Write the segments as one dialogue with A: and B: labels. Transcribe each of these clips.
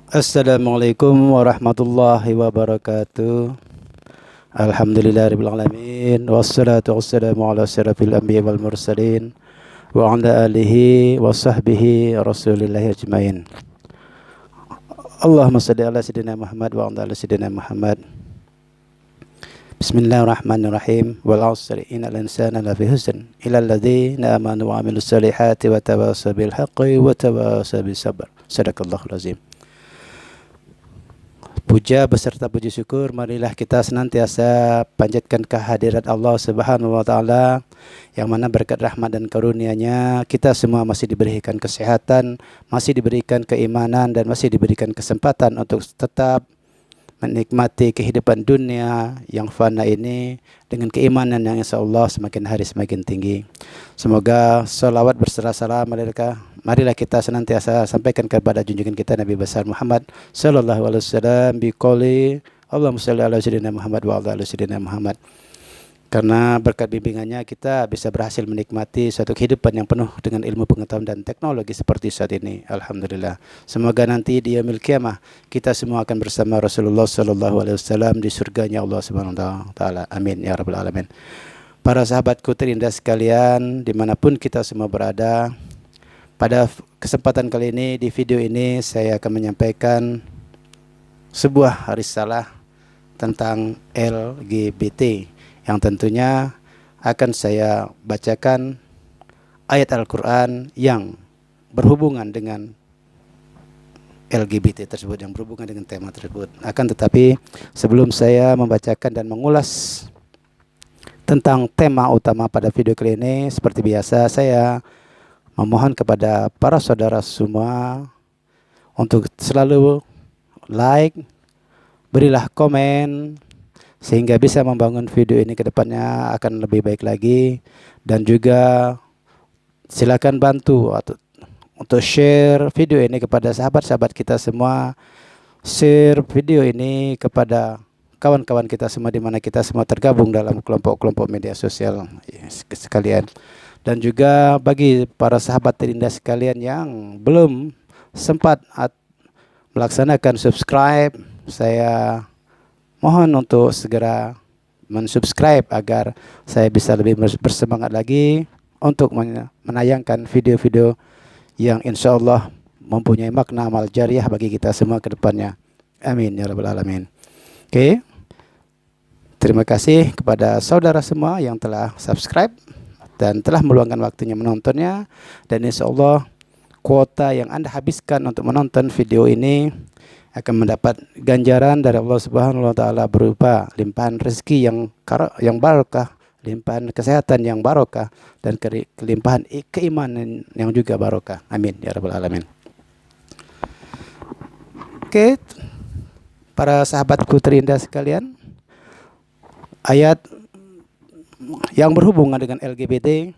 A: Assalamualaikum warahmatullahi wabarakatuh. Alhamdulillahirabbil alamin wassalatu wassalamu ala asyrafil anbiya wal mursalin wa ala alihi wa sahbihi rasulillahi ajmain. Allahumma shalli ala sayyidina Muhammad wa ala ali sayyidina Muhammad. Bismillahirrahmanirrahim. Wal 'asri innal insana lafi husn illa alladzina amanu wa 'amilus solihati wa tawasaw bil haqqi wa tawasaw bis sabr. Shadaqallahul azim. Puja beserta puji syukur marilah kita senantiasa panjatkan kehadirat Allah Subhanahu wa taala yang mana berkat rahmat dan karunia-Nya kita semua masih diberikan kesehatan, masih diberikan keimanan dan masih diberikan kesempatan untuk tetap menikmati kehidupan dunia yang fana ini dengan keimanan yang insyaallah semakin hari semakin tinggi. Semoga salawat berserta salam marilah kita senantiasa sampaikan kepada junjungan kita Nabi besar Muhammad sallallahu alaihi wasallam biqouli Allahumma shalli ala sayyidina Muhammad wa ala ali sayyidina Muhammad. Karena berkat bimbingannya kita bisa berhasil menikmati suatu kehidupan yang penuh dengan ilmu pengetahuan dan teknologi seperti saat ini. Alhamdulillah. Semoga nanti di yaumil qiyamah kita semua akan bersama Rasulullah sallallahu alaihi wasallam di surganya Allah Subhanahu wa taala. Amin ya rabbal alamin. Para sahabatku terindah sekalian, dimanapun kita semua berada, pada kesempatan kali ini di video ini saya akan menyampaikan sebuah risalah tentang LGBT yang tentunya akan saya bacakan ayat Al-Quran yang berhubungan dengan LGBT tersebut, yang berhubungan dengan tema tersebut. Akan tetapi sebelum saya membacakan dan mengulas tentang tema utama pada video kali ini, seperti biasa saya memohon kepada para saudara semua untuk selalu like, berilah komen, sehingga bisa membangun video ini ke depannya akan lebih baik lagi. Dan juga silakan bantu untuk share video ini kepada sahabat-sahabat kita semua. Share video ini kepada kawan-kawan kita semua di mana kita semua tergabung dalam kelompok-kelompok media sosial sekalian. Dan juga bagi para sahabat terindah sekalian yang belum sempat melaksanakan subscribe, saya mohon untuk segera mensubscribe agar saya bisa lebih bersemangat lagi untuk menayangkan video-video yang insya Allah mempunyai makna amal jariah bagi kita semua ke depannya. Amin ya rabbal alamin. Oke. Terima kasih kepada saudara semua yang telah subscribe dan telah meluangkan waktunya menontonnya, dan insya Allah kuota yang Anda habiskan untuk menonton video ini akan mendapat ganjaran dari Allah Subhanahu wa taala berupa limpahan rezeki yang barokah, limpahan kesehatan yang barokah, dan kelimpahan keimanan yang juga barokah. Amin ya rabbal alamin. Oke, para sahabatku terindah sekalian, ayat yang berhubungan dengan LGBT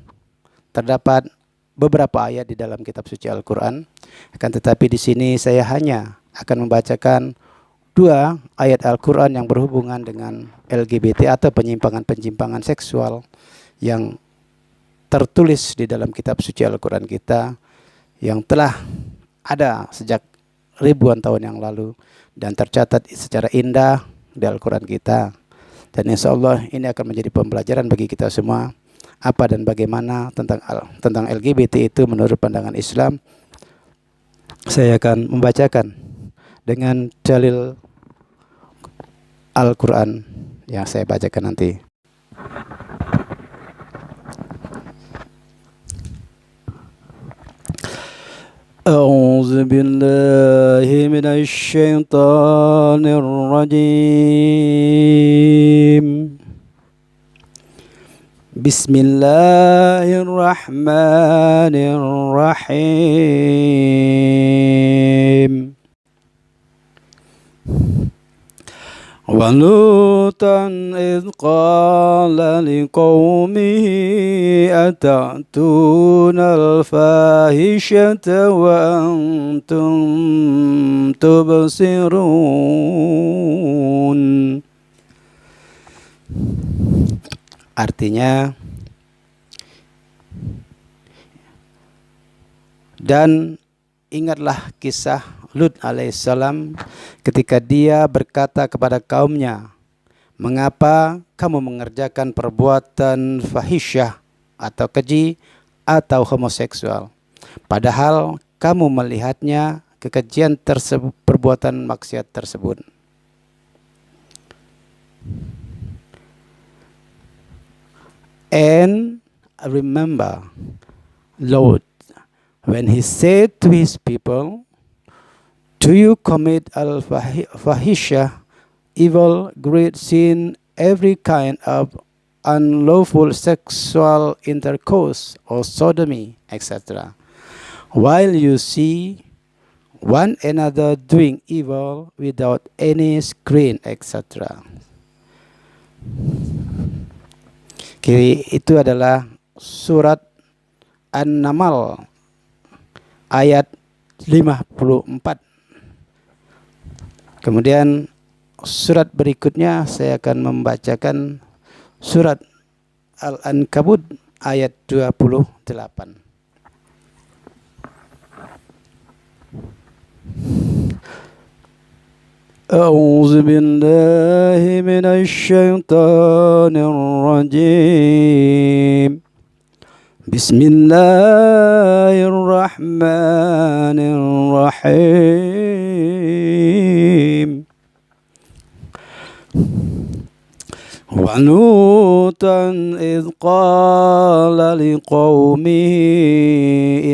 A: terdapat beberapa ayat di dalam kitab suci Al-Quran. Akan tetapi di sini saya hanya akan membacakan 2 ayat Al-Quran yang berhubungan dengan LGBT atau penyimpangan-penyimpangan seksual yang tertulis di dalam kitab suci Al-Quran kita, yang telah ada sejak ribuan tahun yang lalu dan tercatat secara indah di Al-Quran kita. Dan insya Allah ini akan menjadi pembelajaran bagi kita semua apa dan bagaimana tentang LGBT itu menurut pandangan Islam. Saya akan membacakan dengan dalil Al-Quran yang saya bacakan nanti. A'udzu billahi minasy syaithanir rajim. Bismillahirrahmanirrahim. وَلُوطًا إِذْ قَالَ لِقَوْمِهِ أَتَأْتُونَ الْفَاحِشَةَ وَأَنْتُمْ تُبْصِرُونَ. Artinya, dan ingatlah kisah Lut alaihissalam ketika dia berkata kepada kaumnya, mengapa kamu mengerjakan perbuatan fahisyah atau keji atau homoseksual, padahal kamu melihatnya kekejian tersebut, perbuatan maksiat tersebut. And remember Lot when he said to his people, do you commit al-fahisha, evil, great sin, every kind of unlawful sexual intercourse or sodomy, etc., while you see one another doing evil without any screen, etc. Itu adalah surat An-Naml ayat 54. Kemudian surat berikutnya saya akan membacakan surat Al-Ankabut ayat 28. A'udzu billahi minasy syaithanir rajim. Bismillahirrahmanirrahim. Wa Lutan idh qala liqaumihi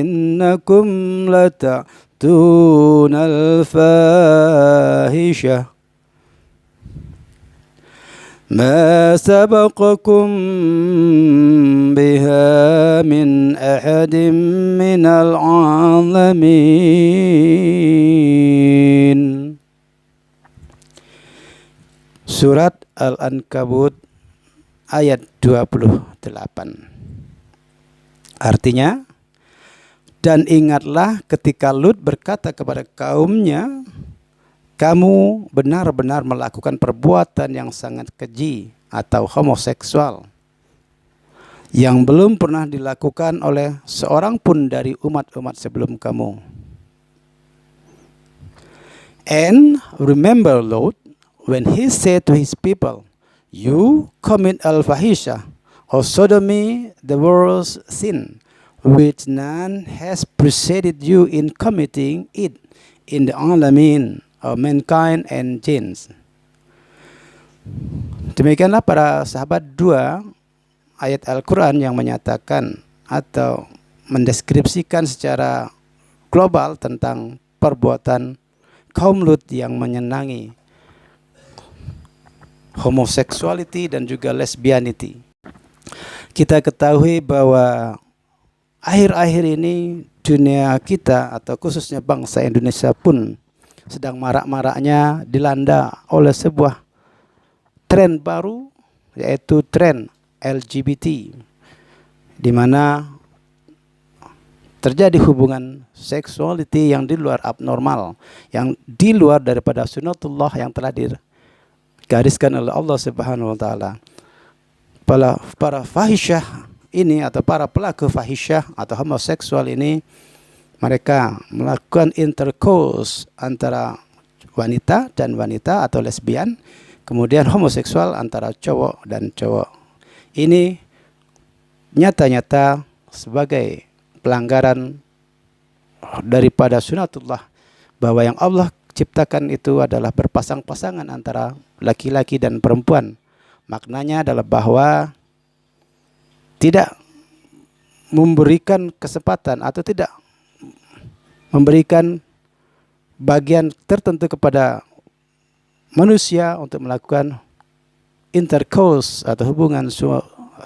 A: innakum lata'tunal fahisha ma sabaqakum biha min ahadin minal alamin. Surat Al-Ankabut ayat 28. Artinya, dan ingatlah ketika Lut berkata kepada kaumnya, kamu benar-benar melakukan perbuatan yang sangat keji atau homoseksual yang belum pernah dilakukan oleh seorang pun dari umat-umat sebelum kamu. And remember Lot when he said to his people, you commit al-fahisha or sodomy, the worst sin, which none has preceded you in committing it in the alamin, of mankind and jinns. Demikianlah para sahabat 2 ayat Al-Quran yang menyatakan atau mendeskripsikan secara global tentang perbuatan kaum Lut yang menyenangi homoseksuality dan juga lesbianity. Kita ketahui bahwa akhir-akhir ini dunia kita atau khususnya bangsa Indonesia pun sedang marak-maraknya dilanda oleh sebuah tren baru, yaitu tren LGBT, di mana terjadi hubungan seksuality yang di luar abnormal, yang di luar daripada sunatullah yang telah digariskan oleh Allah Subhanahu wa taala. Para fahisyah ini atau para pelaku fahisyah atau homoseksual ini, mereka melakukan intercourse antara wanita dan wanita atau lesbian, kemudian homoseksual antara cowok dan cowok. Ini nyata-nyata sebagai pelanggaran daripada sunatullah, bahwa yang Allah ciptakan itu adalah berpasang-pasangan antara laki-laki dan perempuan. Maknanya adalah bahwa tidak memberikan kesempatan atau tidak memberikan bagian tertentu kepada manusia untuk melakukan intercourse atau hubungan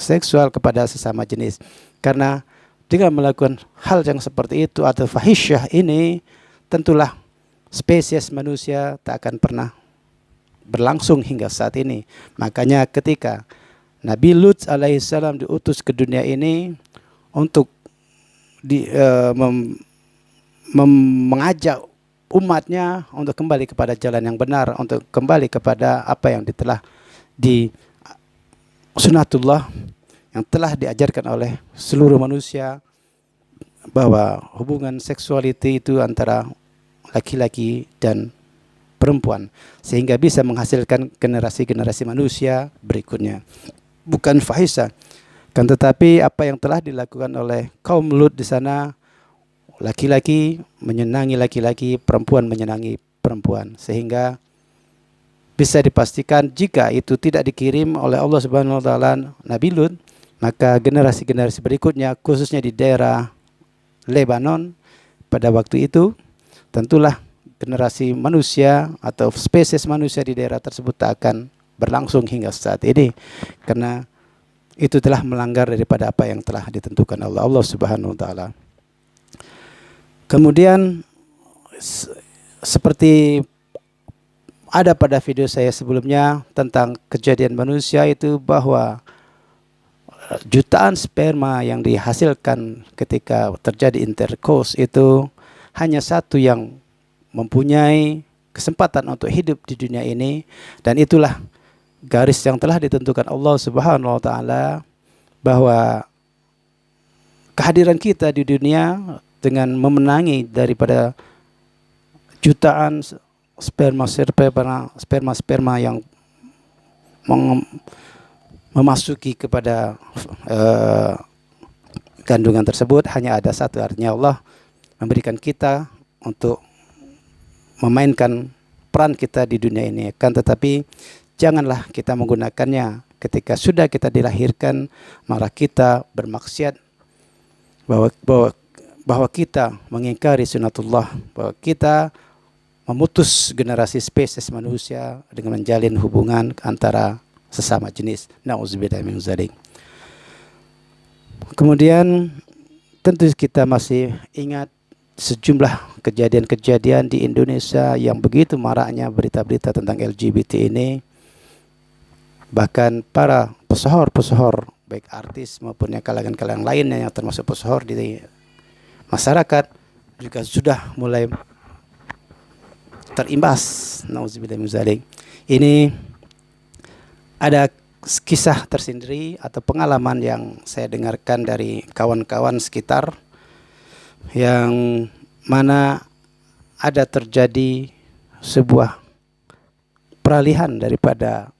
A: seksual kepada sesama jenis. Karena dengan melakukan hal yang seperti itu atau fahisyah ini, tentulah spesies manusia tak akan pernah berlangsung hingga saat ini. Makanya ketika Nabi Lut alaihissalam diutus ke dunia ini untuk mengajak umatnya untuk kembali kepada jalan yang benar, untuk kembali kepada apa yang telah di sunatullah yang telah diajarkan oleh seluruh manusia, bahwa hubungan seksuality itu antara laki-laki dan perempuan, sehingga bisa menghasilkan generasi-generasi manusia berikutnya. Bukan fahisha, kan tetapi apa yang telah dilakukan oleh kaum Lut di sana, laki-laki menyenangi laki-laki, perempuan menyenangi perempuan, sehingga bisa dipastikan jika itu tidak dikirim oleh Allah Subhanahu wa taala Nabi Lut, maka generasi-generasi berikutnya khususnya di daerah Lebanon pada waktu itu, tentulah generasi manusia atau spesies manusia di daerah tersebut tak akan berlangsung hingga saat ini, karena itu telah melanggar daripada apa yang telah ditentukan Allah Subhanahu wa taala. Kemudian seperti ada pada video saya sebelumnya tentang kejadian manusia itu, bahwa jutaan sperma yang dihasilkan ketika terjadi intercourse itu hanya satu yang mempunyai kesempatan untuk hidup di dunia ini, dan itulah garis yang telah ditentukan Allah Subhanahu wa taala, bahwa kehadiran kita di dunia dengan memenangi daripada jutaan sperma yang memasuki kepada kandungan tersebut, hanya ada satu, artinya Allah memberikan kita untuk memainkan peran kita di dunia ini. Kan tetapi janganlah kita menggunakannya ketika sudah kita dilahirkan, maka kita bermaksiat, bahwa kita mengingkari sunatullah, bahwa kita memutus generasi spesies manusia dengan menjalin hubungan antara sesama jenis. Nauzubillah min dzalik. Kemudian tentu kita masih ingat sejumlah kejadian-kejadian di Indonesia yang begitu maraknya berita-berita tentang LGBT ini. Bahkan para pesohor-pesohor, baik artis maupun yang kalangan-kalangan lainnya yang termasuk pesohor di masyarakat, juga sudah mulai terimbas. Nauzubillah min dzalik. Ini ada kisah tersendiri atau pengalaman yang saya dengarkan dari kawan-kawan sekitar, yang mana ada terjadi sebuah peralihan daripada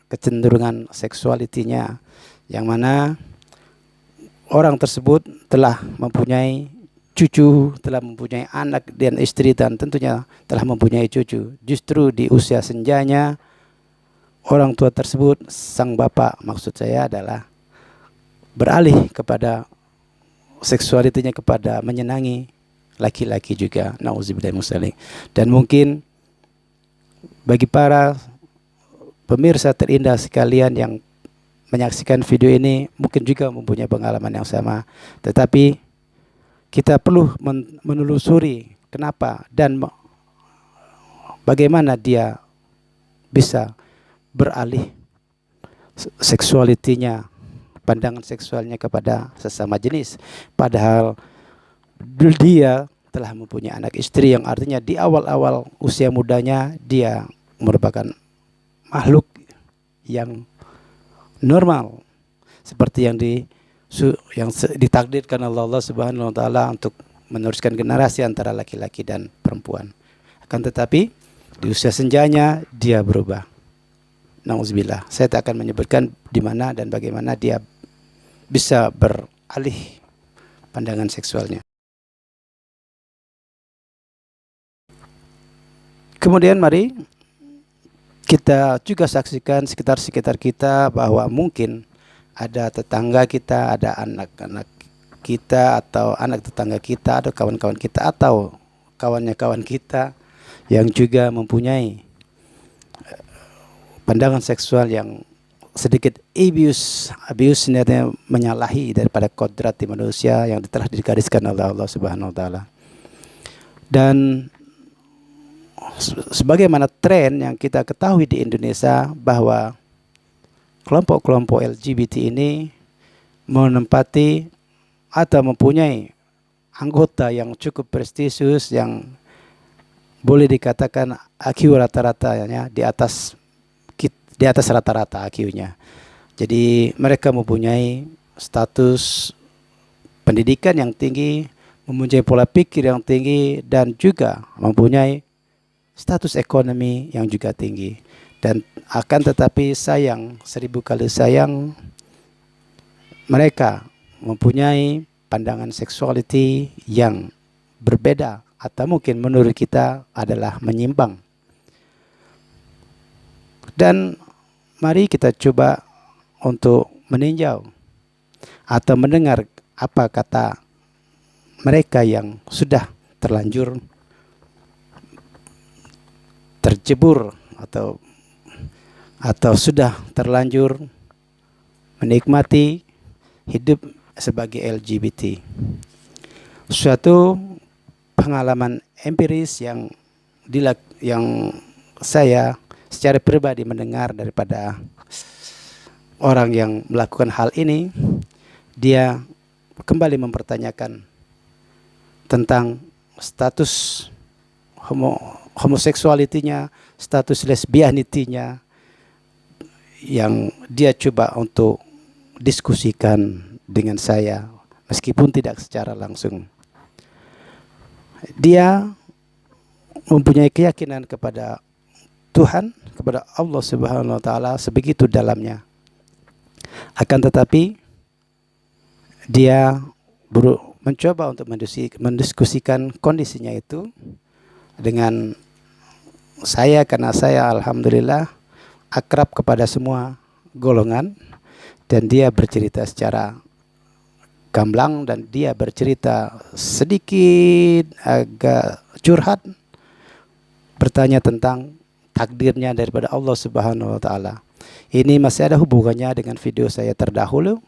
A: kecenderungan seksualitinya, yang mana orang tersebut telah mempunyai cucu, telah mempunyai anak dan istri, dan tentunya telah mempunyai cucu. Justru di usia senjanya, orang tua tersebut, sang bapak maksud saya, adalah beralih kepada seksualitinya kepada menyenangi laki-laki juga. Nauzubillah min dzalik. Dan mungkin bagi para pemirsa terindah sekalian yang menyaksikan video ini, mungkin juga mempunyai pengalaman yang sama. Tetapi kita perlu menelusuri kenapa dan bagaimana dia bisa beralih seksualitinya, pandangan seksualnya kepada sesama jenis, padahal dia telah mempunyai anak istri, yang artinya di awal-awal usia mudanya dia merupakan makhluk yang normal, seperti yang ditakdirkan Allah Subhanahu wa taala untuk meneruskan generasi antara laki-laki dan perempuan. Akan tetapi di usia senjanya dia berubah. Nauzubillah. Saya tak akan menyebutkan di mana dan bagaimana dia bisa beralih pandangan seksualnya. Kemudian mari kita juga saksikan sekitar-sekitar kita, bahwa mungkin ada tetangga kita, ada anak-anak kita, atau anak tetangga kita, atau kawan-kawan kita, atau kawannya kawan kita yang juga mempunyai pandangan seksual yang sedikit abuse artinya menyalahi daripada kodrati manusia yang telah digariskan oleh Allah Subhanahu wa taala. Dan sebagaimana tren yang kita ketahui di Indonesia, bahwa kelompok-kelompok LGBT ini menempati atau mempunyai anggota yang cukup prestisius, yang boleh dikatakan IQ rata-ratanya di atas rata-rata IQ-nya. Jadi mereka mempunyai status pendidikan yang tinggi, mempunyai pola pikir yang tinggi, dan juga mempunyai status ekonomi yang juga tinggi. Dan akan tetapi sayang, 1000 kali sayang, mereka mempunyai pandangan seksualiti yang berbeda atau mungkin menurut kita adalah menyimpang. Dan mari kita coba untuk meninjau atau mendengar apa kata mereka yang sudah terlanjur terjebur atau sudah terlanjur menikmati hidup sebagai LGBT. Suatu pengalaman empiris yang saya secara pribadi mendengar daripada orang yang melakukan hal ini. Dia kembali mempertanyakan tentang status homoseksualitinya, status lesbianitinya, yang dia coba untuk diskusikan dengan saya meskipun tidak secara langsung. Dia mempunyai keyakinan kepada Tuhan, kepada Allah Subhanahu wa taala sebegitu dalamnya. Akan tetapi dia mencoba untuk mendiskusikan kondisinya itu dengan saya, karena saya alhamdulillah akrab kepada semua golongan, dan dia bercerita secara gamblang, dan dia bercerita sedikit agak curhat, bertanya tentang takdirnya daripada Allah Subhanahu wa taala. Ini masih ada hubungannya dengan video saya terdahulu,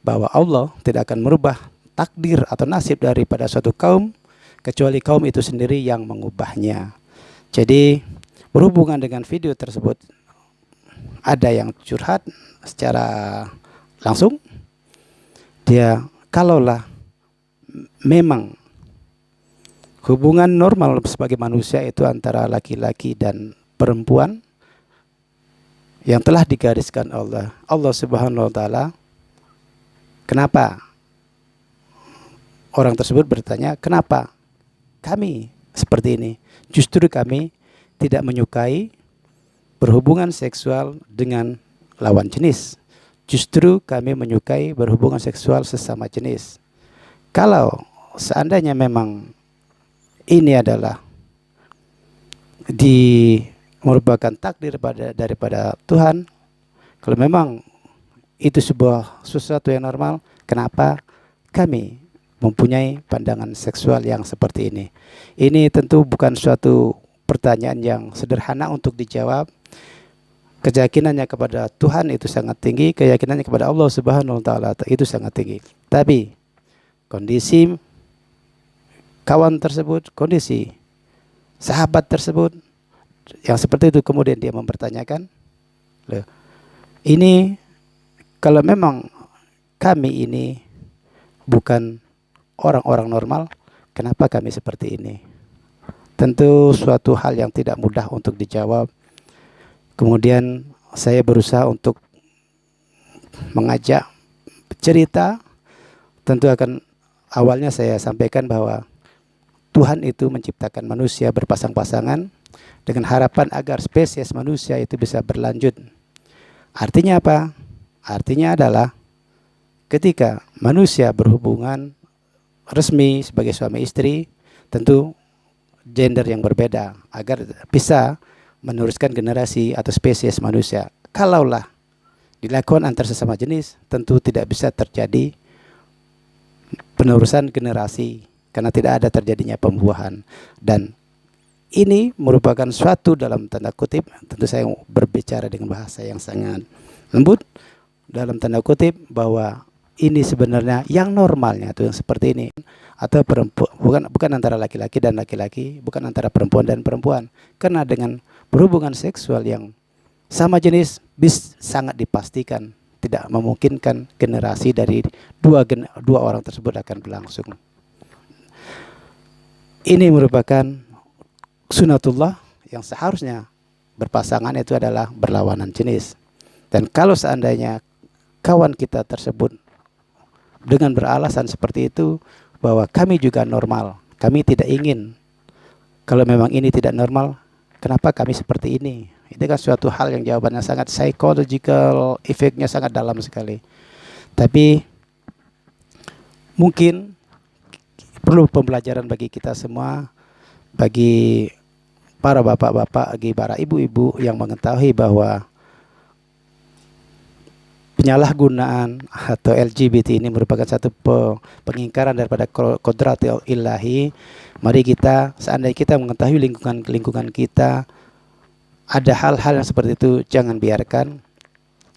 A: bahwa Allah tidak akan merubah takdir atau nasib daripada suatu kaum kecuali kaum itu sendiri yang mengubahnya. Jadi berhubungan dengan video tersebut, ada yang curhat secara langsung. Dia, kalaulah memang hubungan normal sebagai manusia itu antara laki-laki dan perempuan yang telah digariskan Allah Subhanahu wa taala, kenapa orang tersebut bertanya, kenapa kami seperti ini? Justru kami tidak menyukai berhubungan seksual dengan lawan jenis. Justru kami menyukai berhubungan seksual sesama jenis. Kalau seandainya memang ini adalah merupakan takdir daripada Tuhan, kalau memang itu sesuatu yang normal, kenapa kami mempunyai pandangan seksual yang seperti ini? Ini tentu bukan suatu pertanyaan yang sederhana untuk dijawab. Keyakinannya kepada Tuhan itu sangat tinggi, keyakinannya kepada Allah Subhanahu wa taala itu sangat tinggi. Tapi kondisi kawan tersebut, kondisi sahabat tersebut yang seperti itu, kemudian dia mempertanyakan, loh, ini kalau memang kami ini bukan orang-orang normal, kenapa kami seperti ini? Tentu suatu hal yang tidak mudah untuk dijawab. Kemudian saya berusaha untuk mengajak cerita. Tentu akan awalnya saya sampaikan bahwa Tuhan itu menciptakan manusia berpasang-pasangan dengan harapan agar spesies manusia itu bisa berlanjut. Artinya apa? Artinya adalah ketika manusia berhubungan resmi sebagai suami istri, tentu gender yang berbeda agar bisa meneruskan generasi atau spesies manusia. Kalaulah dilakukan antar sesama jenis, tentu tidak bisa terjadi penerusan generasi karena tidak ada terjadinya pembuahan. Dan ini merupakan suatu dalam tanda kutip, tentu saya berbicara dengan bahasa yang sangat lembut, dalam tanda kutip, bahwa ini sebenarnya yang normalnya itu yang seperti ini, atau perempuan, bukan antara laki-laki dan laki-laki, bukan antara perempuan dan perempuan, karena dengan berhubungan seksual yang sama jenis sangat dipastikan tidak memungkinkan generasi dari dua orang tersebut akan berlangsung. Ini merupakan sunatullah yang seharusnya berpasangan itu adalah berlawanan jenis. Dan kalau seandainya kawan kita tersebut dengan beralasan seperti itu, bahwa kami juga normal. Kami tidak ingin, kalau memang ini tidak normal, kenapa kami seperti ini? Itu kan suatu hal yang jawabannya sangat psychological, efeknya sangat dalam sekali. Tapi mungkin perlu pembelajaran bagi kita semua, bagi para bapak-bapak, bagi para ibu-ibu yang mengetahui bahwa penyalahgunaan atau LGBT ini merupakan satu pengingkaran daripada kodratil ilahi. Mari kita, seandainya kita mengetahui lingkungan kita ada hal-hal yang seperti itu, jangan biarkan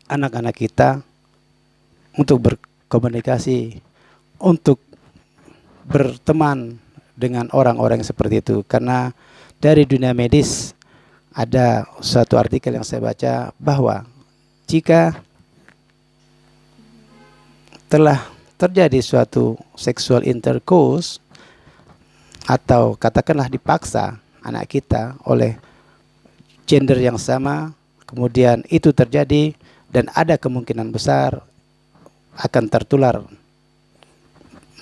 A: anak-anak kita untuk berkomunikasi, untuk berteman dengan orang-orang yang seperti itu. Karena dari dunia medis ada suatu artikel yang saya baca bahwa jika telah terjadi suatu sexual intercourse atau katakanlah dipaksa anak kita oleh gender yang sama, kemudian itu terjadi dan ada kemungkinan besar akan tertular.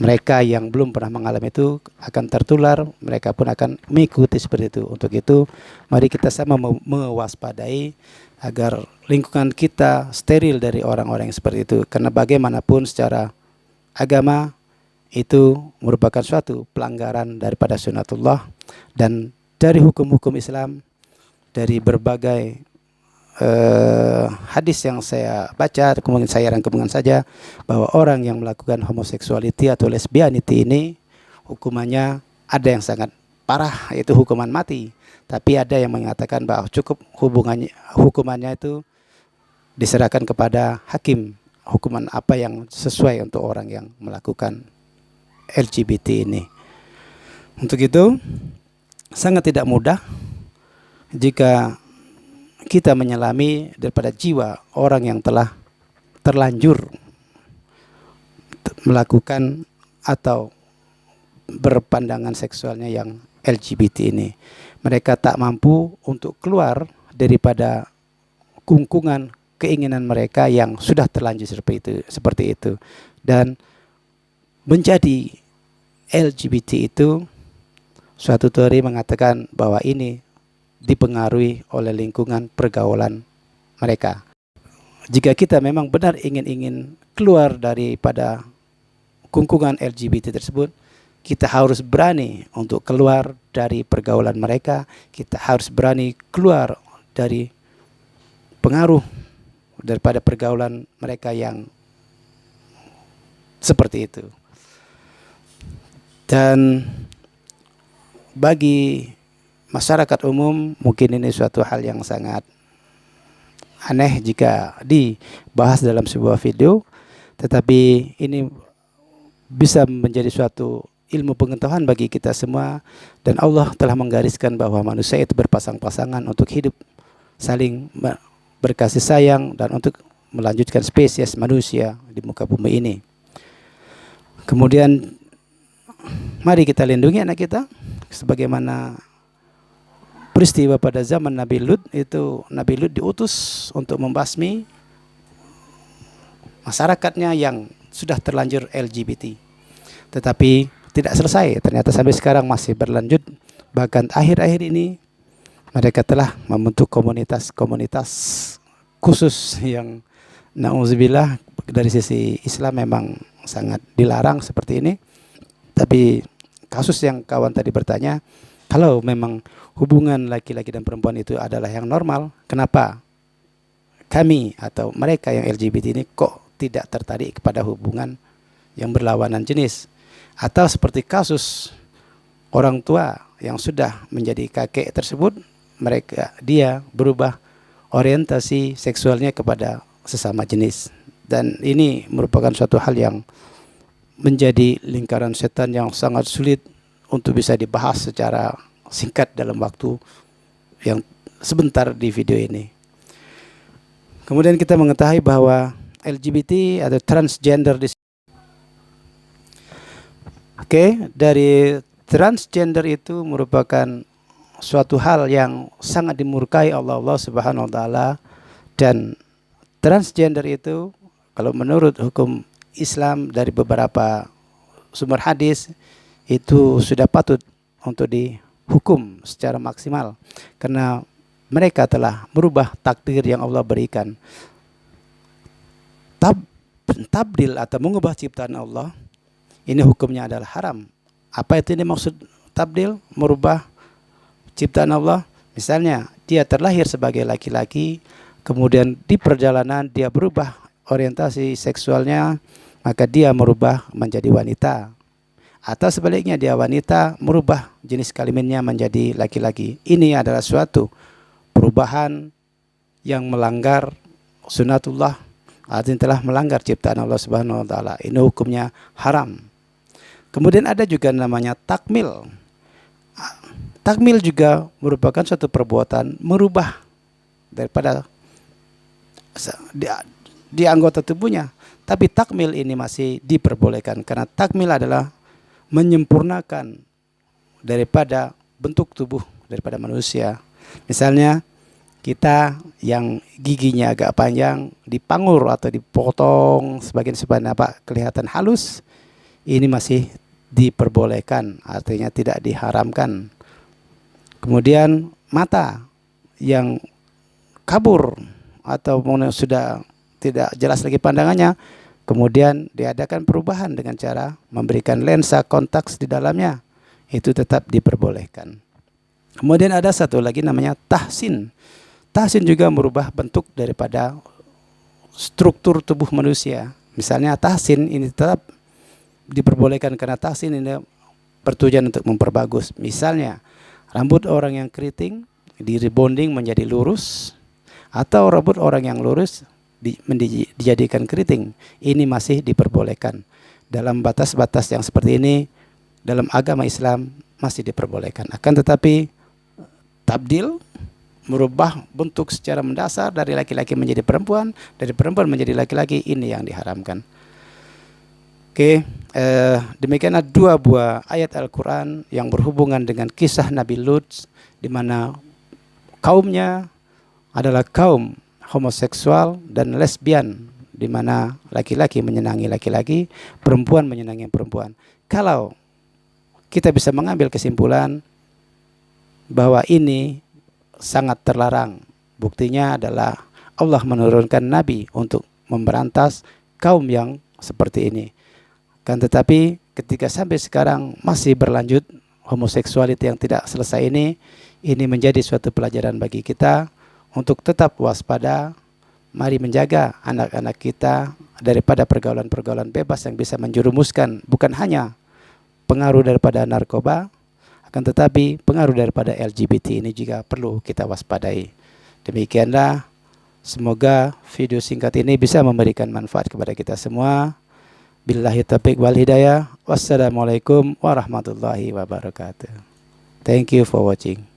A: Mereka yang belum pernah mengalami itu akan tertular, mereka pun akan mengikuti seperti itu. Untuk itu, mari kita sama mewaspadai agar lingkungan kita steril dari orang-orang yang seperti itu. Karena bagaimanapun secara agama itu merupakan suatu pelanggaran daripada sunatullah, dan dari hukum-hukum Islam, dari berbagai hadis yang saya baca, kemudian saya rangkuman saja bahwa orang yang melakukan homoseksualiti atau lesbianity ini hukumannya ada yang sangat parah, yaitu hukuman mati. Tapi ada yang mengatakan bahwa cukup hukumannya itu diserahkan kepada hakim, hukuman apa yang sesuai untuk orang yang melakukan LGBT ini. Untuk itu sangat tidak mudah jika kita menyelami daripada jiwa orang yang telah terlanjur melakukan atau berpandangan seksualnya yang LGBT ini. Mereka tak mampu untuk keluar daripada kungkungan keinginan mereka yang sudah terlanjur seperti itu. Dan menjadi LGBT itu, suatu teori mengatakan bahwa ini dipengaruhi oleh lingkungan pergaulan mereka. Jika kita memang benar ingin keluar daripada kungkungan LGBT tersebut, kita harus berani untuk keluar dari pergaulan mereka. Kita harus berani keluar dari pengaruh daripada pergaulan mereka yang seperti itu. Dan bagi masyarakat umum mungkin ini suatu hal yang sangat aneh jika dibahas dalam sebuah video, tetapi ini bisa menjadi suatu ilmu pengetahuan bagi kita semua. Dan Allah telah menggariskan bahwa manusia itu berpasang-pasangan untuk hidup saling berkasih sayang dan untuk melanjutkan spesies manusia di muka bumi ini. Kemudian mari kita lindungi anak kita sebagaimana peristiwa pada zaman Nabi Lut. Itu Nabi Lut diutus untuk membasmi masyarakatnya yang sudah terlanjur LGBT. Tetapi tidak selesai, ternyata sampai sekarang masih berlanjut. Bahkan akhir-akhir ini mereka telah membentuk komunitas-komunitas khusus yang na'udzubillah dari sisi Islam memang sangat dilarang seperti ini. Tapi kasus yang kawan tadi bertanya, kalau memang hubungan laki-laki dan perempuan itu adalah yang normal, kenapa kami atau mereka yang LGBT ini kok tidak tertarik kepada hubungan yang berlawanan jenis? Atau seperti kasus orang tua yang sudah menjadi kakek tersebut, dia berubah orientasi seksualnya kepada sesama jenis. Dan ini merupakan suatu hal yang menjadi lingkaran setan yang sangat sulit untuk bisa dibahas secara singkat dalam waktu yang sebentar di video ini. Kemudian kita mengetahui bahwa LGBT atau transgender dari transgender itu merupakan suatu hal yang sangat dimurkai Allah Subhanahu wa taala. Dan transgender itu kalau menurut hukum Islam dari beberapa sumber hadis itu sudah patut untuk dihukum secara maksimal, karena mereka telah merubah takdir yang Allah berikan. Tabdil atau mengubah ciptaan Allah, ini hukumnya adalah haram. Apa itu ini maksud tabdil? Merubah ciptaan Allah. Misalnya dia terlahir sebagai laki-laki, kemudian di perjalanan dia berubah orientasi seksualnya, maka dia merubah menjadi wanita. Atau sebaliknya dia wanita merubah jenis kelaminnya menjadi laki-laki. Ini adalah suatu perubahan yang melanggar sunatullah, artinya telah melanggar ciptaan Allah Subhanahu wa taala. Ini hukumnya haram. Kemudian ada juga namanya takmil. Takmil juga merupakan suatu perbuatan merubah daripada di anggota tubuhnya. Tapi takmil ini masih diperbolehkan, karena takmil adalah menyempurnakan daripada bentuk tubuh daripada manusia. Misalnya kita yang giginya agak panjang dipangur atau dipotong sebagian apa kelihatan halus, ini masih diperbolehkan, artinya tidak diharamkan. Kemudian mata yang kabur atau sudah tidak jelas lagi pandangannya, kemudian diadakan perubahan dengan cara memberikan lensa kontak di dalamnya, itu tetap diperbolehkan. Kemudian ada satu lagi namanya tahsin. Tahsin juga merubah bentuk daripada struktur tubuh manusia. Misalnya tahsin ini tetap diperbolehkan karena tahsin ini bertujuan untuk memperbagus. Misalnya rambut orang yang keriting di rebonding menjadi lurus, atau rambut orang yang lurus dijadikan keriting, ini masih diperbolehkan. Dalam batas-batas yang seperti ini dalam agama Islam masih diperbolehkan. Akan tetapi tabdil, merubah bentuk secara mendasar dari laki-laki menjadi perempuan, dari perempuan menjadi laki-laki, ini yang diharamkan. Oke, demikianlah dua buah ayat Al-Quran yang berhubungan dengan kisah Nabi Lut, di mana kaumnya adalah kaum homoseksual dan lesbian, di mana laki-laki menyenangi laki-laki, perempuan menyenangi perempuan. Kalau kita bisa mengambil kesimpulan bahwa ini sangat terlarang, buktinya adalah Allah menurunkan Nabi untuk memberantas kaum yang seperti ini. Kan tetapi ketika sampai sekarang masih berlanjut homoseksualitas yang tidak selesai ini menjadi suatu pelajaran bagi kita untuk tetap waspada. Mari menjaga anak-anak kita daripada pergaulan-pergaulan bebas yang bisa menjerumuskan bukan hanya pengaruh daripada narkoba, akan tetapi pengaruh daripada LGBT ini juga perlu kita waspadai. Demikianlah, semoga video singkat ini bisa memberikan manfaat kepada kita semua. Billahi taufiq wal hidayah. Wassalamualaikum warahmatullahi wabarakatuh. Thank you for watching.